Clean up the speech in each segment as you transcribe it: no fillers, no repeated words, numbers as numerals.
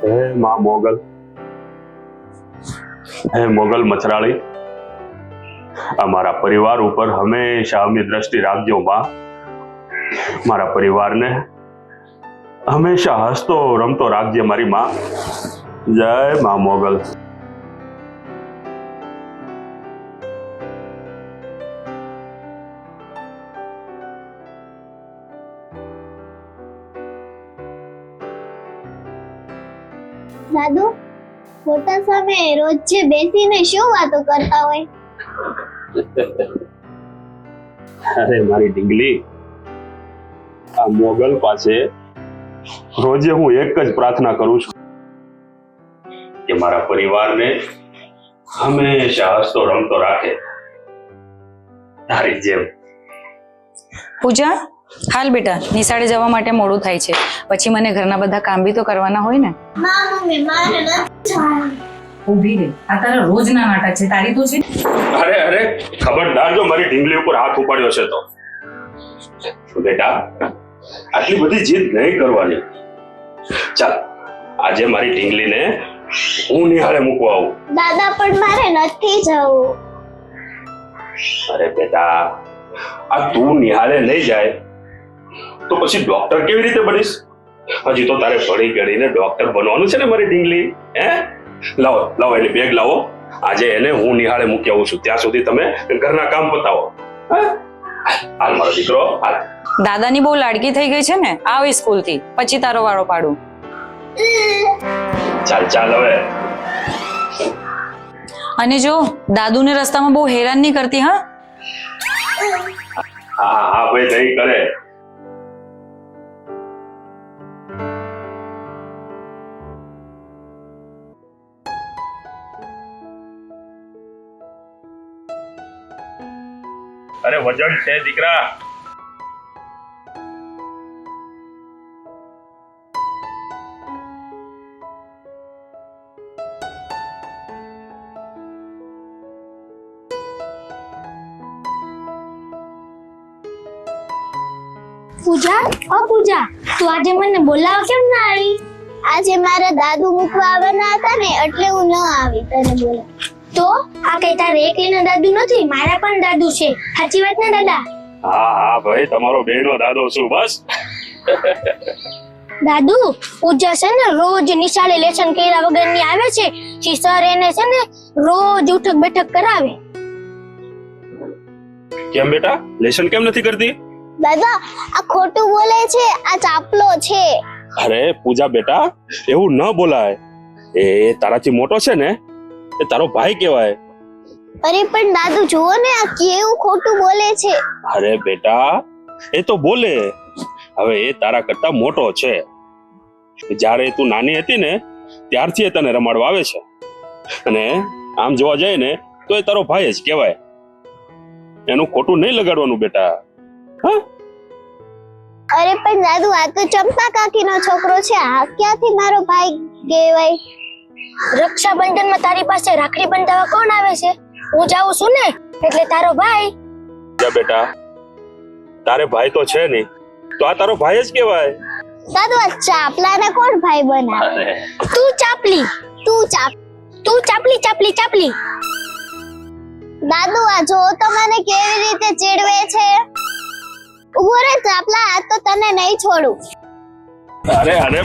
હે માં મોગલ, હે મોગલ મચરાળી, અમારા પરિવાર ઉપર હંમેશા અમી દ્રષ્ટિ રાખજો માં. મારા પરિવારને હંમેશા હસતો રમતો રાખજે મારી માં. જય માં મોગલ. દાદુ, ફોટા સામે રોજ બેસીને શું વાતો કરતા હોય? અરે મારી ઢીંગલી, આ મોગલ પાસે રોજે હું એક જ પ્રાર્થના કરું છું કે મારા પરિવારને હંમેશા હસતો રમતો રાખે, તારી જેમ. પૂજા, હાલ બેટા, નિશાળે જવા માટે મોડું થાય છે. પછી મને ઘરના બધા કામ બી તો કરવાના હોય ને. મમ્મી, મારે નથી જવાનું. ઊભી રહે, આ તારા રોજના નાટક છે. તારી તો છે. અરે અરે, ખબરદાર જો મારી ઢીંગલી ઉપર હાથ ઉપાડ્યો છે તો. બેટા, આટલી બધી જીદ નહીં કરવાની. ચાલ, આજે મારી ઢીંગલીને હું નિહાળે મૂકવા આવું. દાદા, પણ મારે નથી જવું. અરે બેટા, આ તું નિહાળે નહીં જાય તો પછી ડોક્ટર કેવી રીતે બનીશ? હજી તો તારે ભણી ગણીને ડોક્ટર બનવાનું છે ને મારી ઢીંગલી. હે, લાવો લાવો, એની બેગ લાવો. આજે એને હું નિહાળે મૂકી આવું છું. ત્યાં સુધી તમે ઘરના કામ પતાવો. હાલ મારો દીકરો, હાલ. દાદાની બહુ લાડકી થઈ ગઈ છે ને. આવ સ્કૂલથી, પછી તારો વાળો પાડું. ચાલ ચાલ હવે. અને જો દાદુને રસ્તામાં બહુ હેરાન નહીં કરતી. હા હા હા ભાઈ, નહીં કરે. અરે વજન છે દીકરા. પૂજા, ઓ પૂજા, તું આજે મને બોલાવ કેમ ના આવી? આજે મારા દાદુ મૂકવા આવવાના હતા ને, એટલે હું ન આવી તને બોલાવ. તો આ કઈ તારે એકલીનો દાદુ નથી, મારા પણ દાદુ છે. સાચી વાત ને દાદા? હા હા ભાઈ, તમારો બેનો દાદો છું. બસ દાદુ, પૂજા છે ને રોજ નિશાળે લેસન કર્યા વગરની આવે છે. સર એને છે ને રોજ ઉઠક બેઠક કરાવે. કેમ બેટા, લેશન કેમ નથી કરતી? દાદા, આ ખોટું બોલે છે, આ ચાપલો છે. અરે પૂજા બેટા, એવું ન બોલાય. એ તારાથી મોટો છે ને, એ તારો ભાઈ કહેવાય. અરે પણ દાદુ જુઓ ને, આ કેવું ખોટું બોલે છે. અરે બેટા, એ તો બોલે. હવે એ તારા કરતા મોટો છે. જ્યારે તું નાની હતી ને, ત્યારથી એ તને રમાડવા આવે છે. અને આમ જોવા જાય ને તો એ તારો ભાઈ જ કહેવાય. એનું ખોટું નહીં લગાડવાનું બેટા. હા, અરે પણ દાદુ, આ તો ચંપા કાકીનો છોકરો છે. આ ક્યાંથી મારો ભાઈ કહેવાય? રક્ષાબંધનમાં તારી પાસે રાખડી બંધાવવા કોણ આવે છે? હું જાઉં છું ને, એટલે તારો ભાઈ. જા બેટા, તારે ભાઈ તો છે નહીં, તો આ તારો ભાઈ જ કહેવાય. દાદુ, આ ચાપલાને કોણ ભાઈ બનાવે? તું ચાપલી, તું ચાપલી ચાપલી ચાપલી. દાદુ, આ જો તો મને કેવી રીતે ચીડવે છે. ઉભો રે ચાપલા, આ તો તને નહીં છોડું. અરે અરે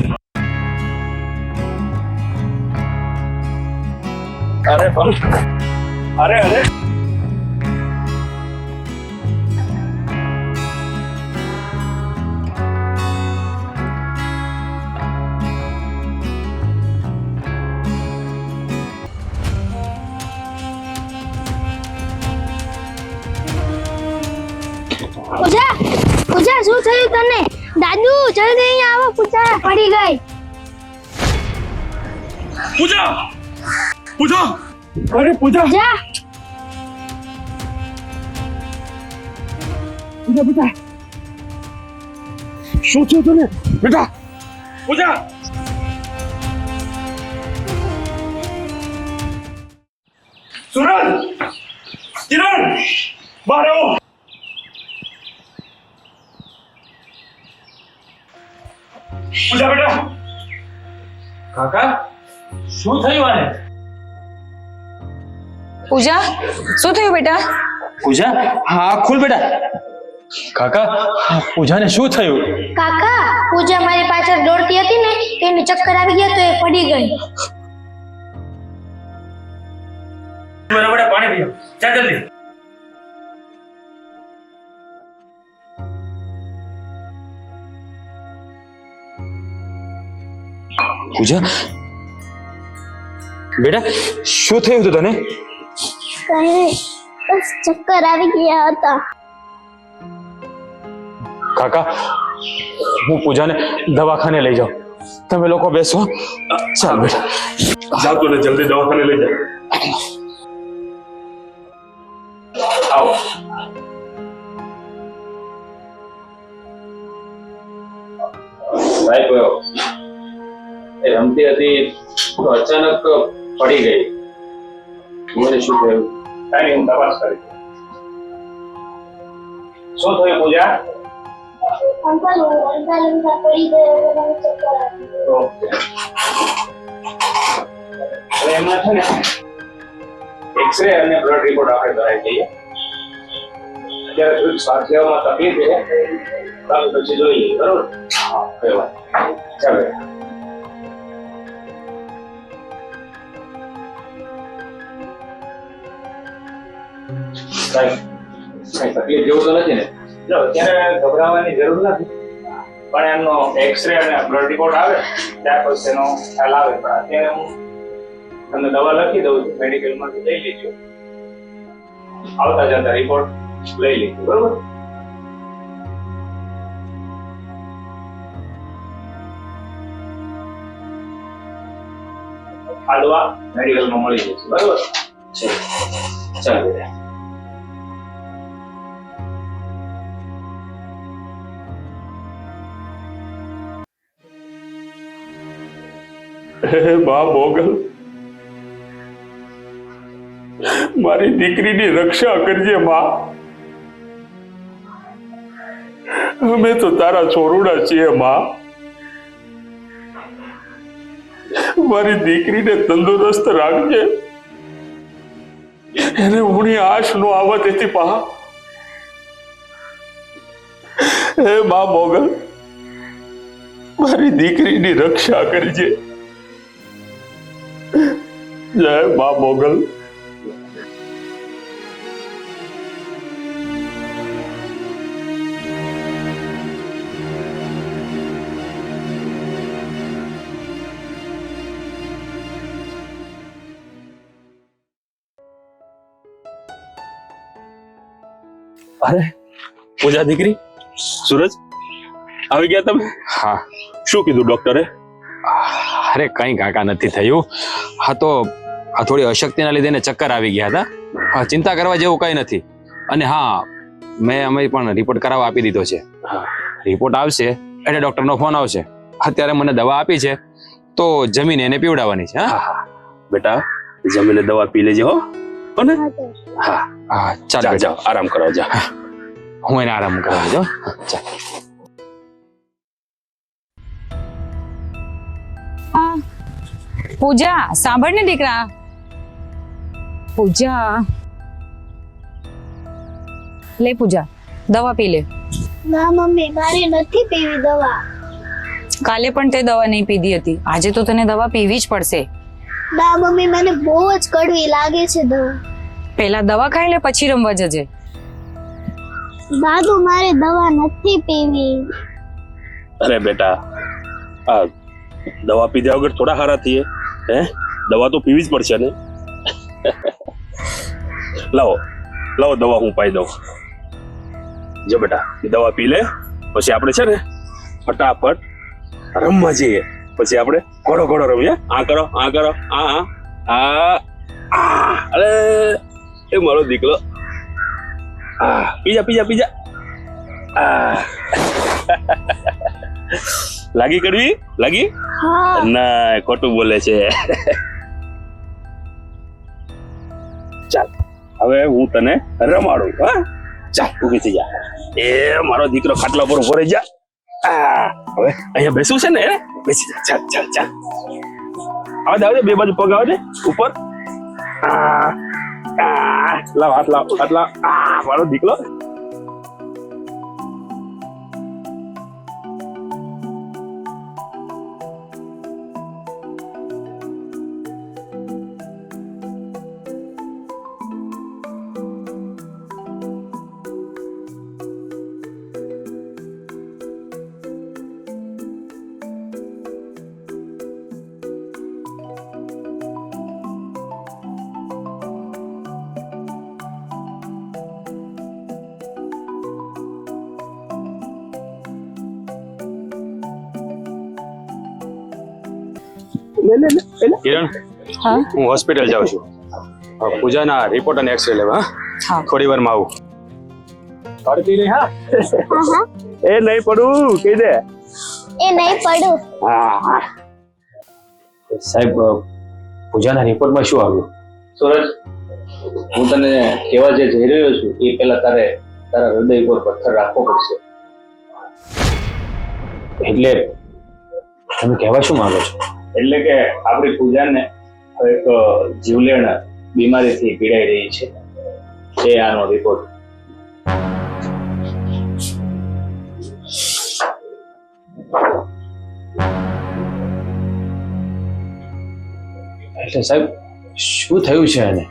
અરે અરે અરે પૂજા, પૂજા, શું થયું તને? દાદુ, જલ્દી અહીંયા આવો. પૂજા પડી ગઈ. પૂજા, પૂજા, અરે પૂજા, જા. પૂજા પૂજા, શું થયું તને બેટા? પૂજા, સુરજ, કિરણ, બહાર આવો. પૂજા બેટા, કાકા શું થયું આને? પૂજા શું થયું બેટા? પૂજા હા ખુલ બેટા. કાકા પૂજાને શું થયું? કાકા પૂજા મારી પાછળ દોડતી હતી ને તેને ચક્કર આવી ગયા તો એ પડી ગઈ. બરાબર પાણી પીઓ. ચાલ જલ્દી. પૂજા બેટા શું થયું હતું તને? કઈ બસ ચક્કર આવી ગયા હતા. કાકા હું પૂજાને દવાખાને લઈ જાઉં. તમે લોકો બેસો. ચાલ બેટા. જાઓ તો ને જલ્દી દવાખાને લઈ જાઓ. આવો. ભાઈ ગયો એ રમતી હતી તો અચાનક પડી ગઈ. મને શું થયું? કાંઈ નહીં, હું તપાસ કરી. શું થયું પૂજા? અંકલ હું રમતા પડી ગયો તો મને ચક્કર આવી ગયું. હવે એમાં છે ને એક્સરે અને બ્લડ રિપોર્ટ આપણે કરાવી દઈએ. અત્યારે થોડીક શ્વાસ લેવામાં તકલીફ છે, બાકી પછી જોઈ લઈએ. બરોબર? હા, કઈ વાત નહીં. ચાલો. કઈ તકલીફ જેવું તો નથી ને? જો અત્યારે ગભરાવાની જરૂર નથી, પણ એમનો એક્સરે અને બ્લડ રિપોર્ટ આવે ત્યાર પછી એનો ખ્યાલ આવે. પણ અત્યારે હું તમને દવા લખી દઉં છું, મેડિકલમાંથી લઈ લેજો. આવતા જતા રિપોર્ટ લઈ લેજો. બરોબર? આ દવા મેડિકલમાં મળી જશે. બરોબર? ચાલ બેટા. હે બા મોગલ, મારી દીકરીની રક્ષા કરજે માં. અમે તો તારા છોરુડા છીએ માં. મારી દીકરીને તંદુરસ્ત રાખજે, એને ઊણી આશ નો આવત હતી પા. હે બા મોગલ, મારી દીકરીની રક્ષા કરજે. જય બા મોગલ. અરે પૂજા દીકરી, સૂરજ આવી ગયા તમે? હા. શું કીધું ડોક્ટરે? અરે કઈ કાકા નથી થયું. હા તો આ થોડી અશક્તિના લીધે એને ચક્કર આવી ગયા હતા. હા ચિંતા કરવા જેવું કઈ નથી. અને હા મેં અમે પણ રિપોર્ટ કરાવવા આપી દીધો છે. રિપોર્ટ આવશે એટલે ડોક્ટરનો ફોન આવશે. અત્યારે મને દવા આપી છે તો જમીને એને પીવડાવવાની છે. હા બેટા જમીને દવા પી લેજે હો. અને હા હા ચાલ જાઓ બેટા. જાઓ આરામ કરો. જા હું એને આરામ કરાવી દઉં. ચાલ. પૂજા સાંભળ ને દીકરા. પૂજા લે પૂજા દવા પી લે. ના મમ્મી મારે નથી પીવી દવા. કાલે પણ તે દવા નહીં પીધી હતી, આજે તો તને દવા પીવી જ પડશે. ના મમ્મી મને બહુ જ કડવી લાગે છે દવા. પહેલા દવા ખાઈ લે પછી રમવા જજે. દાદુ મારે દવા નથી પીવી. અરે બેટા આ દવા પીધા વગર થોડા હારા થઈએ? હે દવા તો પીવી જ પડશે ને. લાવો લાવો દવા હું પાઈ દઉં. જો બેટા દવા પી લે પછી આપણે છે ને ફટાફટ રમવા જઈએ. પછી આપણે ઘોડો ઘોડો રમીએ. આ કરો આ કરો આ આ અરે એ મારો દીકરો. Pizza pizza pizza. લાગી કડવી લાગી? હા ના ખોટું બોલે છે. ચાલ હવે હું તને રમાડું. હા ચાલ ઊભી થઈ જા. એ મારો દીકરો ખાટલા પર ઉભો રહી જા. હવે અહીંયા બેસવું છે ને? બેસી જા. ચાલ ચાલ ચાલ. આવે બે બાજુ પગ આવે ઉપર. લાવ હાથ લાવ. મારો દીકલો. કિરણ, હા હું હોસ્પિટલ જાઉં છું. પૂજાના રિપોર્ટ અને એક્સરે લેવા. હા થોડી વારમાં આવું. પડતી નહીં. હા હા એ નહીં પડું કહી દે. એ નહીં પડું. હા સાહેબ, પૂજાના રિપોર્ટમાં શું આવ્યું? સૂરજ, હું તને કહેવા જે જઈ રહ્યો છું એ પહેલા તારે તારા હૃદય પર પથ્થર રાખવો પડશે. એટલે તમે કહેવા શું માંગો છો? એટલે કે આપણી પૂજાને એક જીવલેણ બીમારીથી પીડાઈ રહી છે. એ આનો રિપોર્ટ. એટલે સાહેબ, શું થયું છે એને?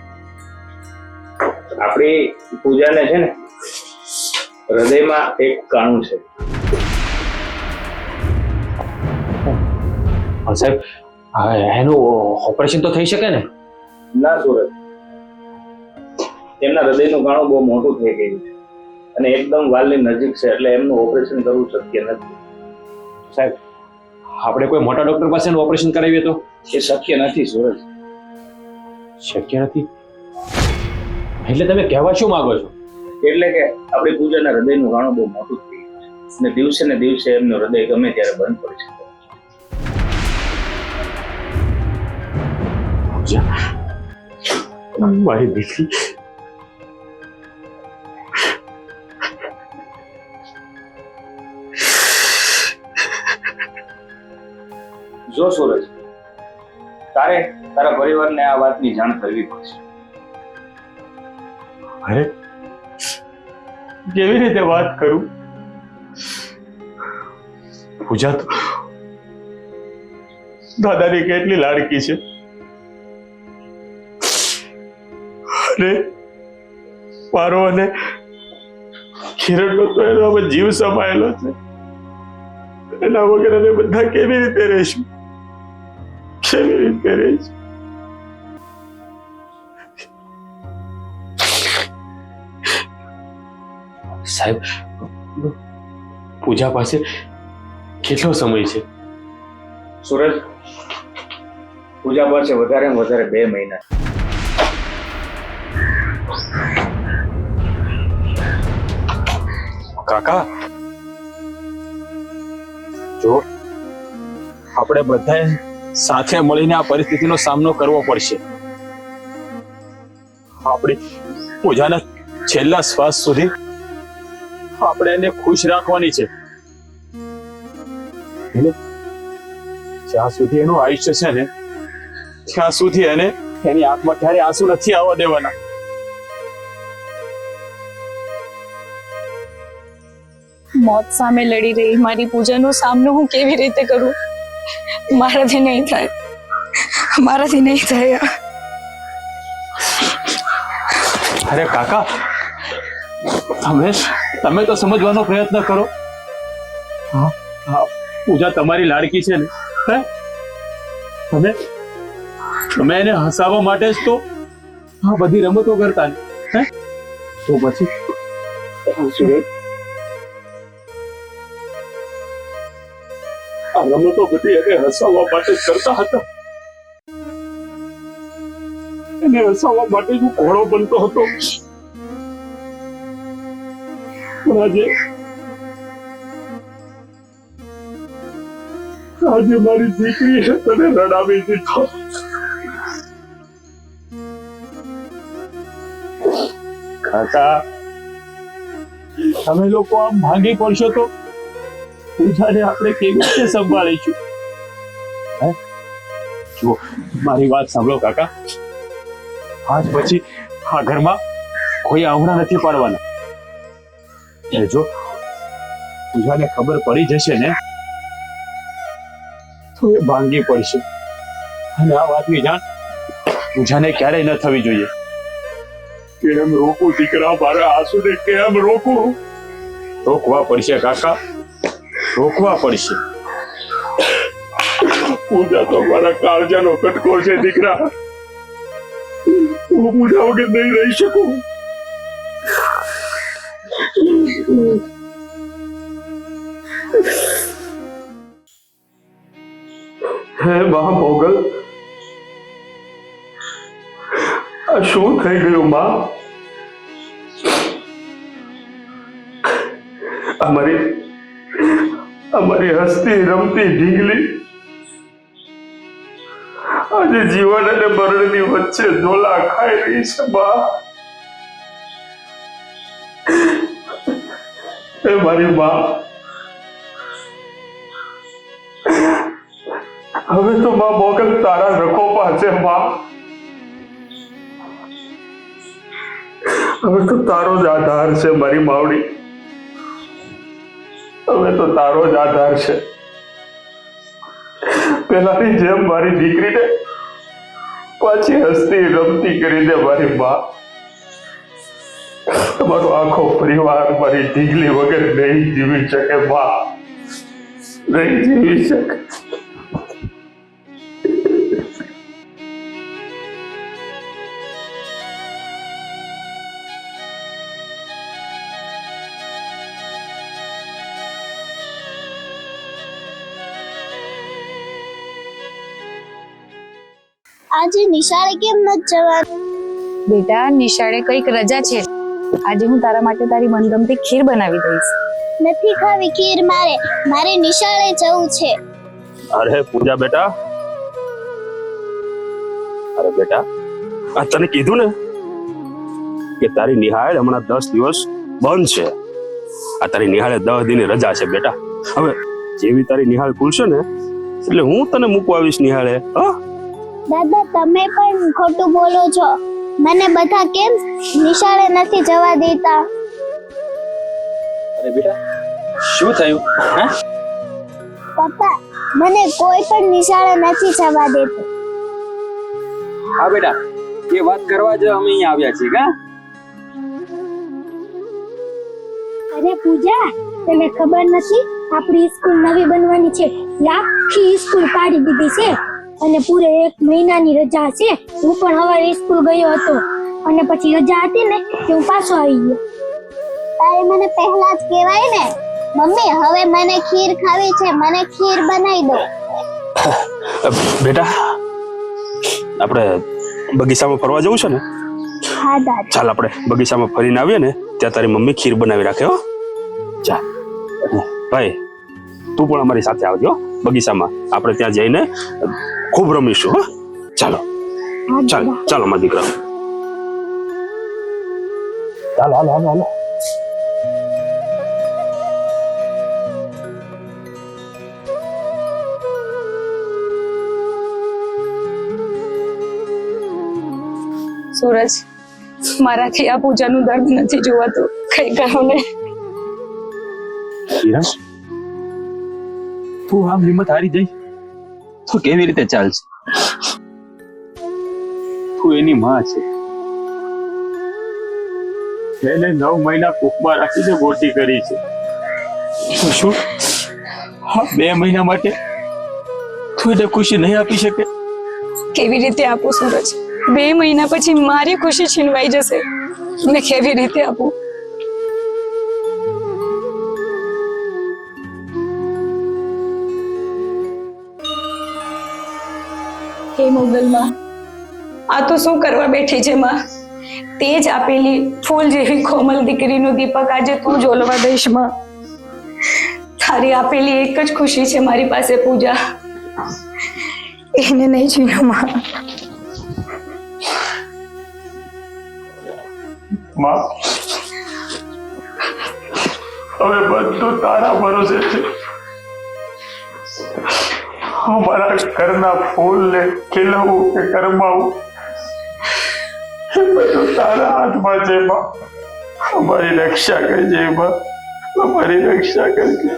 આપણી પૂજાને છે ને હૃદયમાં એક કાણું છે. પણ સાહેબ, એનું ઓપરેશન તો થઈ શકે ને? ના સૂરજ, એમના હૃદયનું કાણું બહુ મોટું થઈ ગયું છે અને એકદમ વાલની નજીક છે, એટલે એમનું ઓપરેશન કરવું શક્ય નથી. સાહેબ, આપણે કોઈ મોટા ડોક્ટર પાસે ઓપરેશન કરાવીએ તો? એ શક્ય નથી સૂરજ. શક્ય નથી એટલે તમે કહેવા શું માંગો છો? એટલે કે આપણી પૂજાના હૃદયનું કાણું બહુ મોટું થઈ ગયું છે અને દિવસે ને દિવસે એમનું હૃદય ગમે ત્યારે બંધ પડી શકે. મારી દીકરી. જો સૂરજ, તારે તારા પરિવારને આ વાતની જાણ કરવી પડશે. અરે કેવી રીતે વાત કરું? પૂજા તો દાદાની કેટલી લાડકી છે અને મારો અને કિરણનો તો એનો હવે જીવ સમાયેલો છે. એના વગર અમે બધા કેવી રીતે રહીશું? કેવી રીતે રહીશું? સાહેબ, પૂજા પાસે કેટલો સમય છે? સૂરજ, પૂજા પાસે વધારે ને વધારે 2 મહિના. કાકા, જો આપણે બધાએ સાથે મળીને આ પરિસ્થિતિનો સામનો કરવો પડશે. આપણી પૂજાના છેલ્લા શ્વાસ સુધી આપણે એને ખુશ રાખવાની છે. જ્યાં સુધી એનું આયુષ્ય છે ને ત્યાં સુધી એને એની આંખમાં ક્યારે આંસુ નથી આવવા દેવાના. મોત સામે લડી રહી મારી પૂજાનો સામનો હું કેવી રીતે કરું? મારાથી નહીં થાય, મારાથી નહીં થાય. અરે કાકા, તમે તો સમજવાનો પ્રયત્ન કરો. હા, પૂજા તમારી લાડકી છે ને, તમે એને હસાવવા માટે જ તો આ બધી રમતો કરતા ને, તો પછી આ રમતો બધી એને હસાવવા માટે જ કરતા હતા. એને હસાવવા માટે હું ઘોડો બનતો હતો. પણ આજે મારી દીકરીએ તને રડાવી દીધો. કાકા, તમે લોકો આમ ભાંગી પડશો તો પૂજાને આપણે કેવી રીતે સંભાળીશું? જો મારી વાત સાંભળો કાકા, આજ પછી આ ઘરમાં કોઈ આવડા નથી પાડવાના. એ જો પૂજાને ખબર પડી જશે ને તો એ ભાંગી પડશે, અને આ વાતની જાણ પૂજાને ક્યારેય ન થવી જોઈએ. કેમ રોકું દીકરા, મારા આંસુને કેમ રોકું? રોકવા પડશે કાકા, રોકવા પડશે. પૂજા તો મારા કાળજાનો કટકો છે દીકરા, હું પૂજા વગર નહીં રહી શકું. હે મા મોગલ, આ શું થઈ ગયું માં? અમારી હસતી રમતી ઢીંગલી આજે જીવન અને મરણની વચ્ચે ઝોલા ખાઈ રહી છે બા. એ મારી બા, હવે તો માં મોગલ તારા રખોપા છે બા. હવે તો તારો જ આધાર છે મારી માવડી, હવે તો તારો જ આધાર છે. પેલાની જેમ મારી દીકરીને પાછી હસતી રમતી કરી દે મારી માં. તમારો આખો પરિવાર મારી ઢીંગલી વગર નહીં જીવી શકે માં, નહીં જીવી શકે. આજે નિશાળે કેમ નથી જવાનું? બેટા નિશાળે કઈક રજા છે, આજે હું તારા માટે તારી મનગમતી ખીર બનાવી દઈશ. નથી ખાવી ખીર મારે નિશાળે જવું છે. અરે પૂજા બેટા, અરે બેટા, આ તને કીધું ને કે તારી નિહાળ હમણાં 10 દિવસ બંધ છે. આ તારી નિહાળે 10 દિન રજા છે બેટા. હવે જેવી તારી નિહાળ ખુલશે ને એટલે હું તને મૂકવા આવીશ નિહાળે. હા દાદા, તમે પણ ખોટું બોલો છો. મને બધા કેમ નિશાળે નથી જવા દેતા? અરે બેટા શું થયું? હે પપ્પા, મને કોઈ પણ નિશાળે નથી જવા દેતું. હા બેટા, એ વાત કરવા જ અમે અહીંયા આવ્યા છીએ. કા અરે પૂજા, તને ખબર નથી આપણી સ્કૂલ નવી બનવાની છે? આખી સ્કૂલ કાઢી દીધી છે અને પૂરે 1 મહિનાની રજા છે. હું પણ હવારે સ્કૂલ ગયો હતો અને પછી રજા હતી ને કે હું પાછો આવી ગયો. તારે મને પહેલા જ કહેવાય ને. મમ્મી, હવે મને ખીર ખાવી છે, મને ખીર બનાવી દો. બેટા, આપણે બગીચામાં ફરવા જવું છે ને? હા દાદા. ચાલ આપણે બગીચામાં ફરીને આવીએ ને ત્યાં તારી મમ્મી ખીર બનાવી રાખે. હો ચાલ ભાઈ, તું પણ અમારી સાથે આવજો બગીચામાં. આપણે ત્યાં જઈને ખૂબ રમીશું. હો ચાલો ચાલો ચાલો મારા દીકરા, ચાલો હાલો હાલો હાલો. સૂરજ, મારાથી આ પૂજાનું દર્દ નથી જોવાતું. કઈ કહો ને. હિરલ, તું આમ હિંમત હારી જઈ તો કેવી રીતે ચાલશે? તું એની માં છે, એને 9 મહિના કુખમાં રાખીને મોટી કરી છે. તો શું 2 મહિના માટે તું એને ખુશી નહીં આપી શકે? કેવી રીતે આપું સૂરજ? 2 મહિના પછી મારી ખુશી છીનવાઈ જશે. મેં કેવી રીતે આપું? હે મોગલમાં, આ તો શું કરવા બેઠી છે માં? તે જ આપેલી ફૂલ જેવી કોમલ દીકરીનું દીપક આજે તું જોલવા દઈશ માં. તારી આપેલી એક જ ખુશી છે મારી પાસે પૂજા, એને નહીં છીનો માં. માં, હવે બધું તારા ભરોસે છે. અમારા ઘરના ફૂલને ખીલવું કે કરમાવું એ બધું તારા હાથમાં છે માં. અમારી રક્ષા કરજે માં, અમારી રક્ષા કરજે.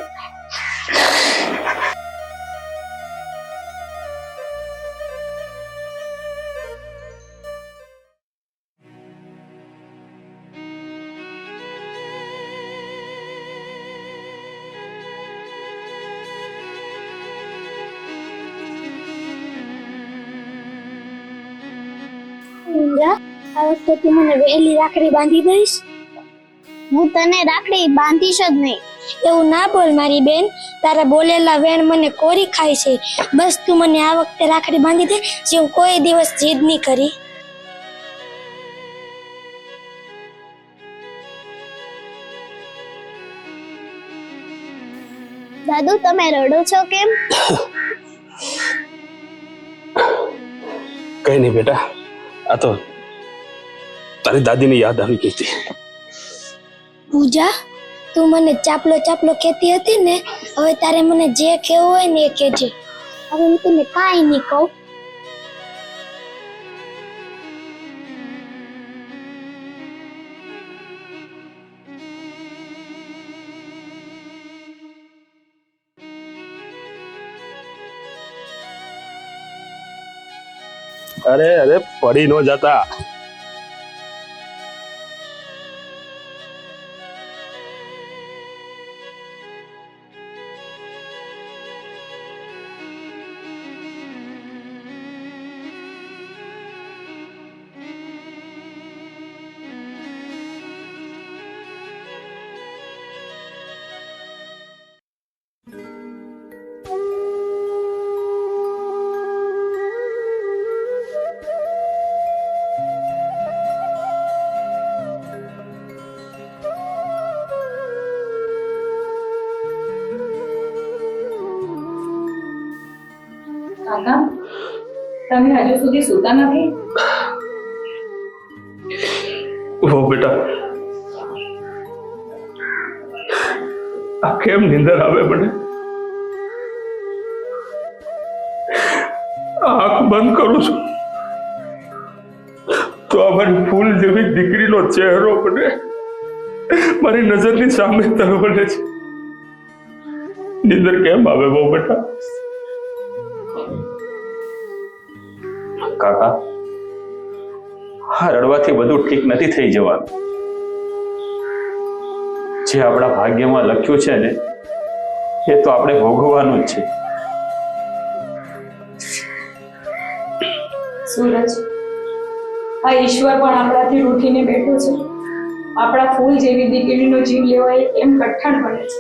પૂજા, આ વખતે તું મને વહેલી રાખડી બાંધી દઈશ? હું તને રાખડી બાંધીશ જ નહીં. એવું ના બોલ મારી બેન, તારા બોલેલા વેણ મને કોરી ખાય છે. બસ તું મને આ વખતે રાખડી બાંધી દે, જે હું કોઈ દિવસ જીદ નહીં કરી. દાદુ, તમે રડો છો કેમ? કઈ નહીં બેટા, આ તો તારી દાદીની યાદ આવી ગઈ હતી. પૂજા, તું મને ચાપલો ચાપલો કહેતી હતી ને, હવે તારે મને જે કહેવું હોય ને એ કહેજે. હવે હું તને કાંઈ નહીં કહું. અરે અરે, પડી ન જતા. કાકા, તમે હજુ સુધી સૂતા નથી? ઓ બેટા, આ કેમ નીંદર આવે મને? આંખ બંધ કરું છું તો આ મારી ફૂલ જેવી દીકરીનો ચહેરો મને મારી નજરની સામે તરવડે છે. નીંદર કેમ આવે બહુ બેટા? કાકા, હા, રડવાથી બધું ઠીક નથી થઈ જવાનું. જે આપણા ભાગ્યમાં લખ્યું છે ને એ તો આપણે ભોગવવાનું જ છે. સૂરજ, આ ઈશ્વર પણ આપણાથી રૂઠીને બેઠો છે. આપણા ફૂલ જેવી દીકરીનો જીવ લેવાય એમ કઠણ બને છે.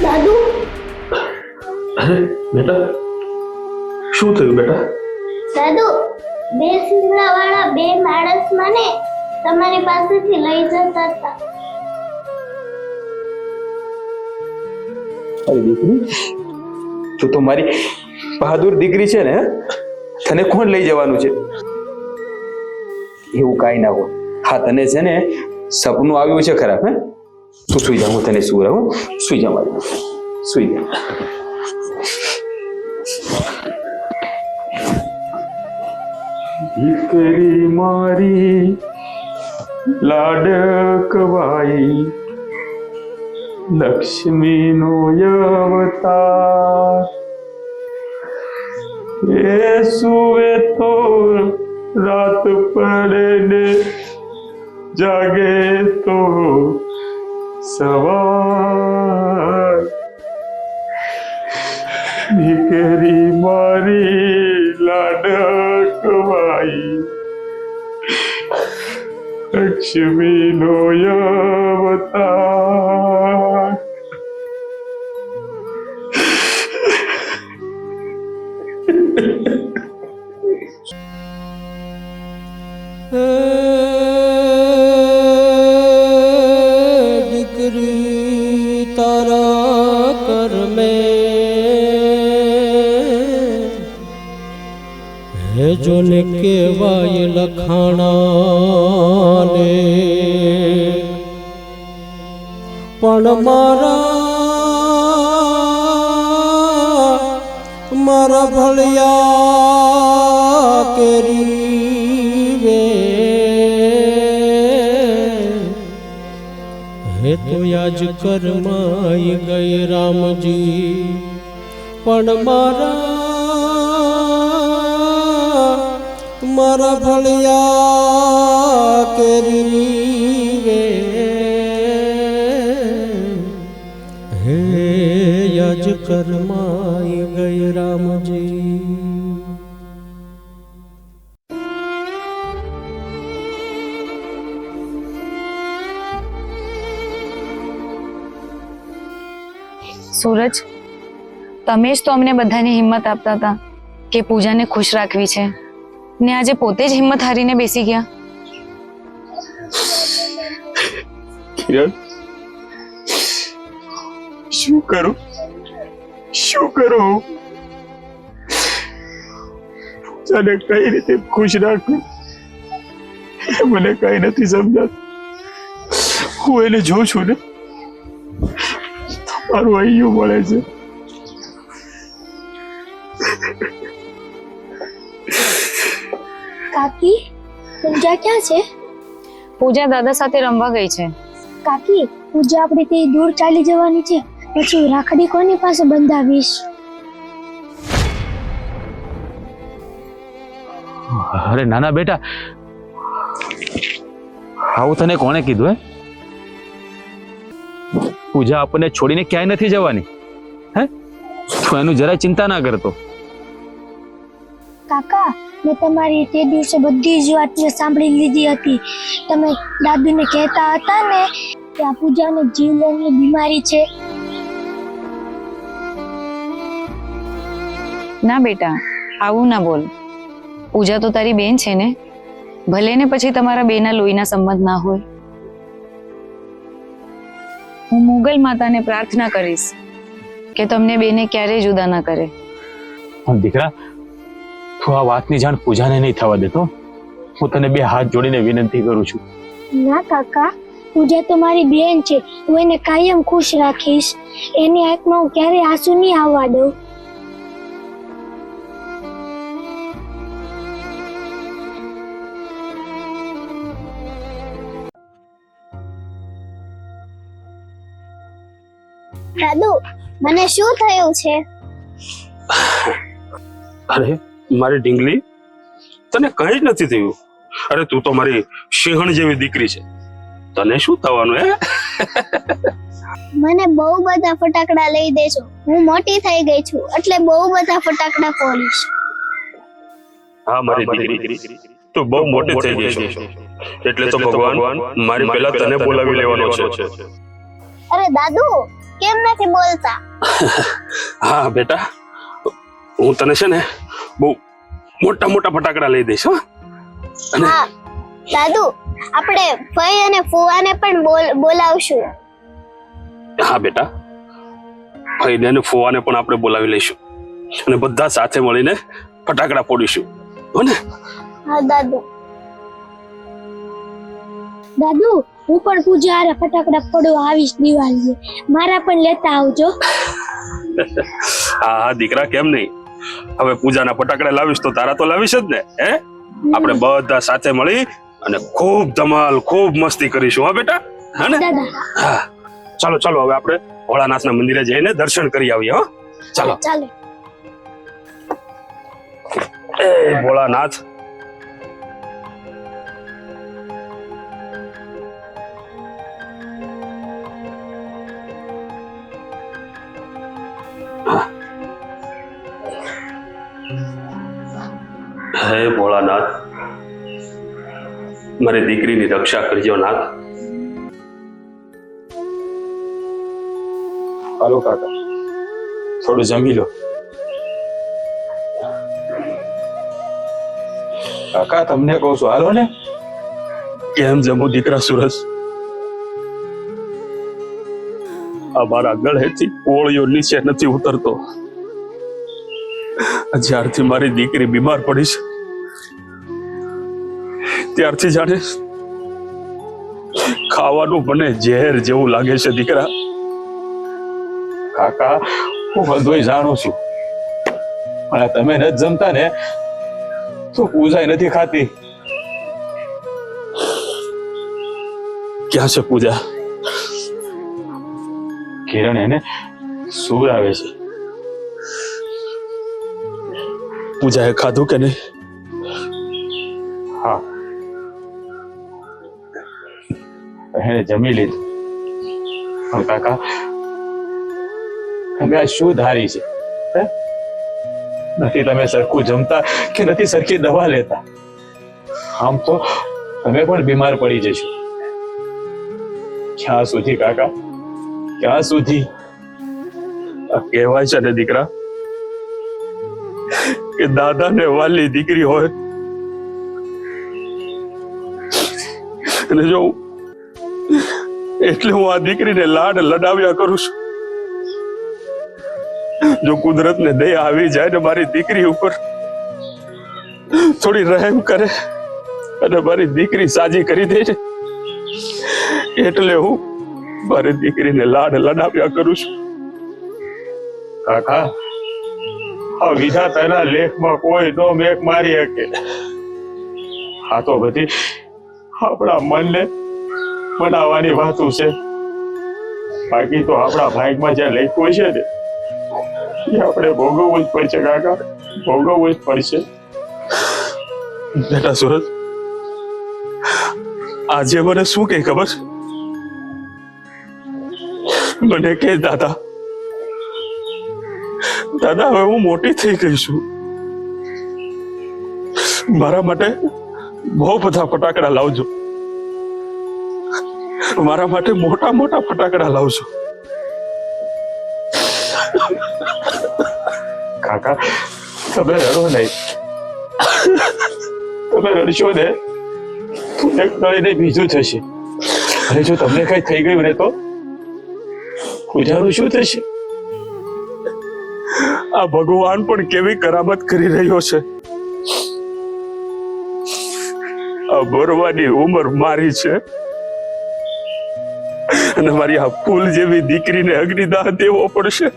દાદુ, અરે બેટા, શું થયું બેટા? દાદુ, બે સિંગડા વાળા બે માણસ મને તમારી પાસેથી લઈ જતા હતા. અરે દીકરી, તું તો મારી બહાદુર દીકરી છે ને. તને કોણ લઈ જવાનું છે? એવું કાંઈ ના હોય. હા, તને છે ને સપનું આવ્યું છે ખરાબ. હે, તું સુઈ જા, હું તને સુવડાવું. સુઈ જા મારી, સુઈ જા. દીકરી મારી લાડકવાઈ, લક્ષ્મીનો અવતાર. એ સુવે તો રાત પડે ને જાગે તો સવાર. દીકરી મારી લાડકવાઈ, લક્ષ્મીનો અવતાર. દીકરી તારા કરમે હે જોને કેવાય લખાણા ને, પણ મારા ભળિયા કેરી વે હે તો યાજ કરમાઈ ગઈ રામજી પણ મારા ભળિયા કેરી વે હે યાજ કરમાઈ ગઈ રામજી. સૂરજ, તમે જ તો અમને બધાને હિંમત આપતા હતા કે પૂજાને ખુશ રાખવી છે, ને આજે પોતે જ હિંમત હારીને બેસી ગયા. કિરણ, શું કરું પૂજાને કઈ રીતે ખુશ રાખું એ મને કઈ નથી સમજાતું. હું એને જોઉં છું ને, મારું અહીંયું મળે છે. કાકી, પૂજા ક્યાં છે? પૂજા દાદા સાથે રમવા ગઈ છે. કાકી, પૂજા આપણીથી દૂર ચાલી જવાની છે, પછી રાખડી કોની પાસે બંધાવીશ? અરે નાના બેટા, આવું તને કોણે કીધું? પૂજા આપણને છોડીને ક્યાંય નથી જવાની. હે, તું એનું જરાય ચિંતા ના કરતો. કાકા, મેં તમારી તે દિવસે બધી જ વાતને સાંભળી લીધી હતી. તમે દાદુને કહેતા હતા ને કે આ પૂજાને જીવલેણની બીમારી છે. ના બેટા, આવું ના બોલ. પૂજા તો તારી બેન છે ને, ભલે ને પછી તમારા બેના લોહીના સંબંધ ના હોય. હું મુગલ માતાને પ્રાર્થના કરીશ કે તમને બેને ક્યારેય જુદા ના કરે. પણ દીકરા, તું આ વાતની જાણ પૂજાને નહીં થવા દેતો. હું તને બે હાથ જોડીને વિનંતી કરું છું. ના કાકા, પૂજા તો મારી બેન છે, હું એને કાયમ ખુશ રાખીશ. એની આંખમાં હું ક્યારેય આંસુ નહીં આવવા દઉં. દાદુ, મને શું થયું છે? અરે મારી ઢીંગલી, તને કઈ જ નથી થયું. અરે તું તો મારી સિંહણ જેવી દીકરી છે, તને શું થવાનું? હે, મને બહુ બધા ફટાકડા લઈ દેજો. હું મોટી થઈ ગઈ છું એટલે બહુ બધા ફટાકડા ફોડીશ. હા મારી દીકરી, તું બહુ મોટી થઈ ગઈ છે, એટલે તો ભગવાન મારી પહેલા તને બોલાવી લેવાનો છે. અરે દાદુ, કેમ નથી બોલતા? હા બેટા, હું તને છે ને બહુ મોટા મોટા ફટાકડા લઈ દઈશ. હા દાદુ, આપણે ફઈ અને ફુવાને પણ બોલાવશું. હા બેટા, ફઈને અને ફુવાને પણ આપણે બોલાવી લઈશું અને બધા સાથે મળીને ફટાકડા ફોડીશું, હો ને? હા દાદુ. દાદુ, હું પણ પૂજા હારે ફટાકડા ફોડવા આવીશ દિવાળીએ. મારા પણ લેતા આવજો. હા હા દીકરા, કેમ નહીં. હવે પૂજાના ફટાકડા લાવીશ તો તારા તો લાવીશ જ ને. હે, આપણે બધા સાથે મળી અને ખૂબ ધમાલ, ખૂબ મસ્તી કરીશું. હા બેટા, હા ને? હા, ચાલો ચાલો હવે આપણે ભોળાનાથના મંદિરે જઈને દર્શન કરી આવીએ. હો, ચાલો ચાલો. એ ભોળાનાથ, હે ભોળાનાથ, મારી દીકરીની રક્ષા કરજો નાથ. હાલો કાકા, થોડું જમી લો. કાકા, તમને કહું છું, હાલો ને. કેમ જમું દીકરા સુરજ? અમારા ગળેથી કોળિયો નીચે નથી ઉતરતો. જ્યારથી મારી દીકરી બીમાર પડી છે ત્યારથી જાણે ખાવાનું મને ઝેર જેવું લાગે છે દીકરા. કાકા હું બધું જાણું છું, પણ આ તમે નથી જમતા ને તો પૂજા નથી ખાતી. ક્યાં છે પૂજા? કિરણ એને સૂર આવે છે. પૂજાએ ખાધું કે નહીં? હા, એને જમી લીધું. પણ કાકા તમે આ શું ધારી છે? હે? નથી તમે સરખું જમતા કે નથી સરખી દવા લેતા. આમ તો તમે પણ બીમાર પડી જશો. ક્યાં સુધી કાકા, ક્યાં સુધી? કહેવાય છે ને દીકરા કે દાદા ને વાલી દીકરી હોય, અને જો એટલે હું આ દીકરીને લાડ લડાવ્યા કરું છું. જો કુદરત ને દયા આવી જાય ને મારી દીકરી ઉપર થોડી રહેમ કરે અને મારી દીકરી સાજી કરી દે છે, એટલે હું મારી દીકરીને લાડ લડાવ્યા કરું છું. કાકા આ વિધાતાના લેખમાં કોઈ નો મેક મારી શકે. આ તો બધી આપણા મનને બનાવવાની વાતો છે. બાકી તો આપણા ભાગમાં જ્યાં લખ્યું છે ને એ આપણે ભોગવવું જ પડશે કાકા, ભોગવવું જ પડશે. બેટા સુરજ, આજે મને શું કહે ખબર છે? મને કે દાદા દાદા હવે હું મોટી થઈ ગઈ છું, મારા માટે બહુ બધા ફટાકડા લાવજો, મારા માટે મોટા મોટા ફટાકડા લાવજો. કાકા તમે રડો નહીં, તમે રડશો ને એક નળીને બીજું થશે. અને જો તમને કઈ થઈ ગયું ને તો પૂજાનું શું થશે? આ ભગવાન પણ કેવી કરામત કરી રહ્યો છે. આ મરવાની ઉંમર મારી છે અને મારી આ ફૂલ જેવી દીકરીને અગ્નિદાહ દેવો પડશે.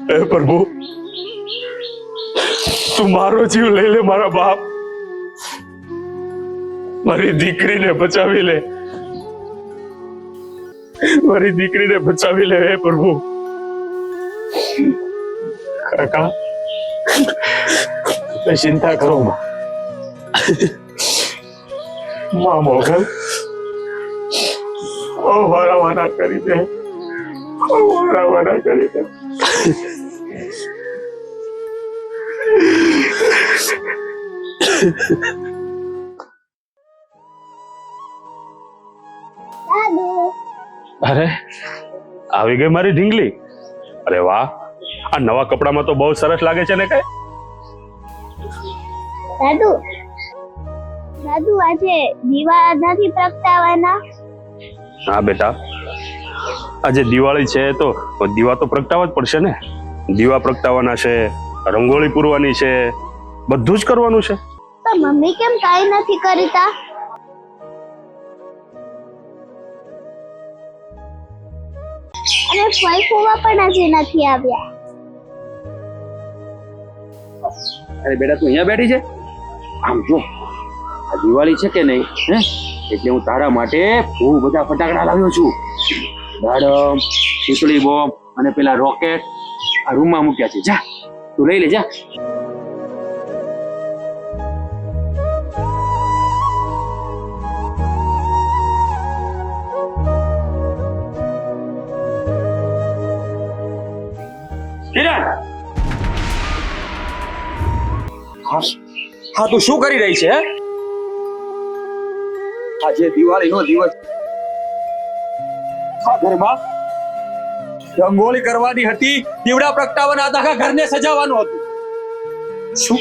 હે પ્રભુ, તું મારો જીવ લઈ લે મારા બાપ, મારી દીકરીને બચાવી લે, મારી દીકરીને બચાવી લે. હે પ્રભુ. કાકા ચિંતા કરો માં મોગલ વારાવાના કરી દે, વારાવાના કરી દે. અરે આવી ગઈ મારી ઢીંગલી. અરે વાહ, આ નવા કપડામાં તો બહુ સરસ લાગે છે ને. કઈ દાદુ દાદુ આજે દીવા નથી પ્રગટાવવાના? હા બેટા, આજે દિવાળી છે તો દીવા તો પ્રગટાવવા જ પડશે ને. દીવા પ્રગટાવવાના છે, રંગોળી પૂરવાની છે, બધું જ કરવાનું છે. તો મમ્મી કેમ કાઈ નથી કરતા? અને ફઈ ફૂવા પણ આજે નથી આવ્યા. અરે બેટા તું અહીંયા બેઠી છે? આમ જો આ દિવાળી છે કે નહીં, હે એટલે હું તારા માટે બહુ બધા ફટાકડા લાવ્યો છું. દાડમ, શીતળી બોમ્બ અને પેલા રોકેટ આ રૂમમાં મૂક્યા છે. જા તું લઈ લે જા. હા તું શું કરી રહી છે? આજે દિવાળીનો દિવસ, આ ઘરમાં રંગોળી કરવાની હતી, દીવડા પ્રગટાવવાના હતા, આખા ઘરને સજાવવાનું હતું. શું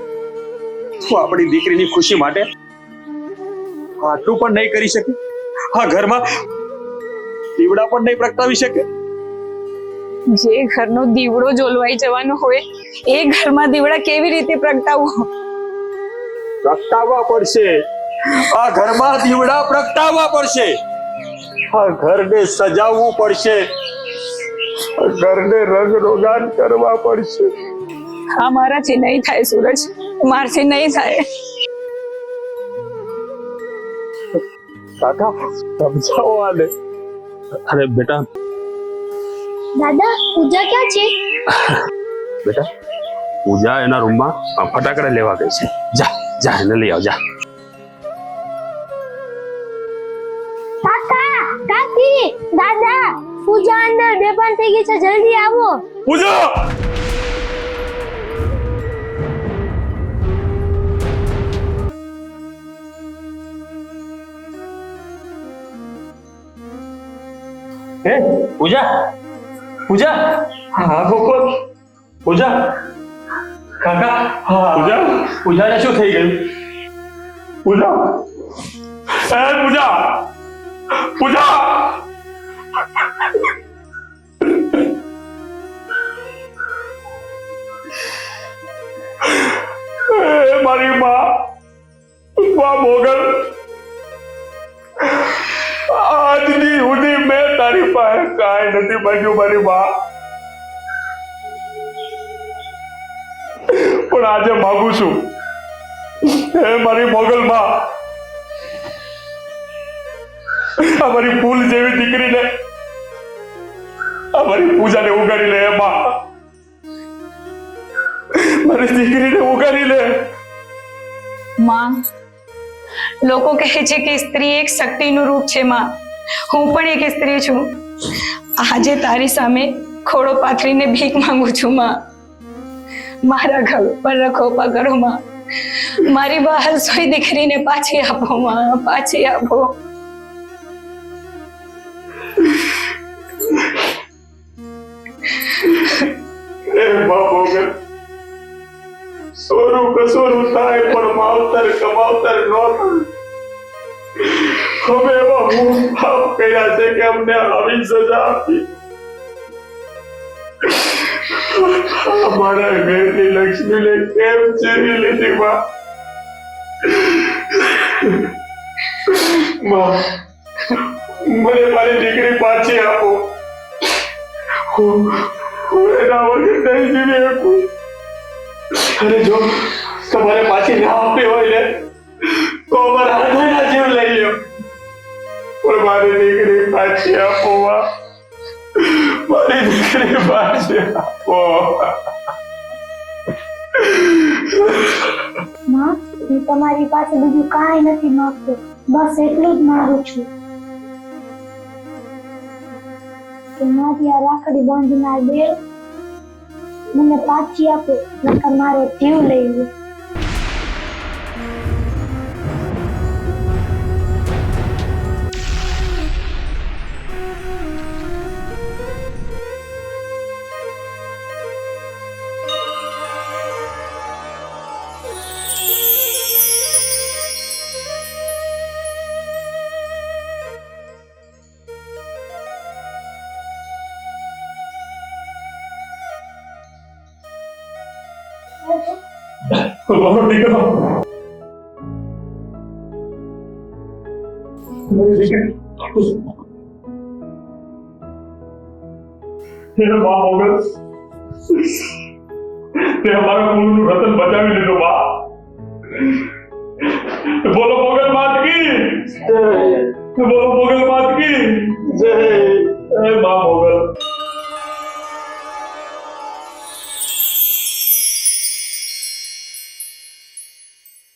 તું આપણી દીકરીની ખુશી માટે આટલું પણ નહીં કરી શકે? આ ઘરમાં દીવડા પણ નહીં પ્રગટાવી શકે? જે ઘરનો દીવડો જોલવાઈ જવાનો હોય એ ઘરમાં દીવડા કેવી રીતે પ્રગટાવવો? પ્રગટાવવા પડશે. આ ઘરમાં દીવડા પ્રગટાવવા પડશે. આ ઘરને સજાવવું પડશે. આ ઘરને રંગ રોગાન કરવા પડશે. આ મારાથી નહીં થાય સૂરજ, મારથી નહીં થાય. કાકા સમજાવો આને. અરે બેટા દાદા પૂજા ક્યાં છે? બેટા પૂજા એના રૂમમાં ફટાકડા લેવા ગઈ છે. જા જા એને લઈ આવ જા. કાકા કાકી દાદા પૂજા અંદર બેભાન થઈ ગઈ છે, જલ્દી આવો. પૂજા હે પૂજા પૂજા હા ગોકુલ પૂજા કાકા પૂજા પૂજાને શું થઈ ગયું? પૂજા એ પૂજા પૂજા એ મારી માં મોગલ આજની સુધી મેં તારી પાસે કાંઈ નથી માંગ્યું મારી માં, પણ આજે માંગુ છું. હે મારી મોગલ માં, અમારી ફૂલ જેવી દીકરીને અમારી પૂજાને ઉગાડી લે. માં મારી દીકરીને ઉગાડી લે. માં, લોકો કહે છે કે સ્ત્રી એક શક્તિનું રૂપ છે. માં, હું પણ એક સ્ત્રી છું. આજે તારી સામે ખોડો પાથરીને ભીખ માંગુ છું. માં, મારા ઘર પર રખોપા કરો. માં, મારી બહાર સોઈ દીકરીને પાછી આપો. માં, પાછી આપો. એ માં મોગલ, સોરું કસોરું થાય પણ માવતર કમાવતર ન થાય. અમે એવા હું પાપ કર્યા છે કે અમને આવી સજા આપી. અમારા ઘરની લક્ષ્મીને કેમ ચીરી લીધી? માં, મને મારી દીકરી પાછી આપો. હું એના વગર નહીં જીવી શકું. અને જો તમારે પાછી ના આપવી હોય ને તો અમારા હાથના જીવ લઈ લો, પણ મારી દીકરી પાછી આપો. મારી દીકરી પાછી આપો. માં હું તમારી પાસે બીજું કાંઈ નથી માંગતો, બસ એટલું જ માંગુ છું કે મારી આ રાખડી બાંધનાર બેલ મને પાછી આપો, નકર મારો જીવ લઈ લો. બહુ દીકરો, મારી દીકરી. હે મા મોગલ, તે અમારા કુળનું રતન બચાવી લીધું. માં, બોલો મોગલ માત કી જય. બોલો મોગલ માત કી જય.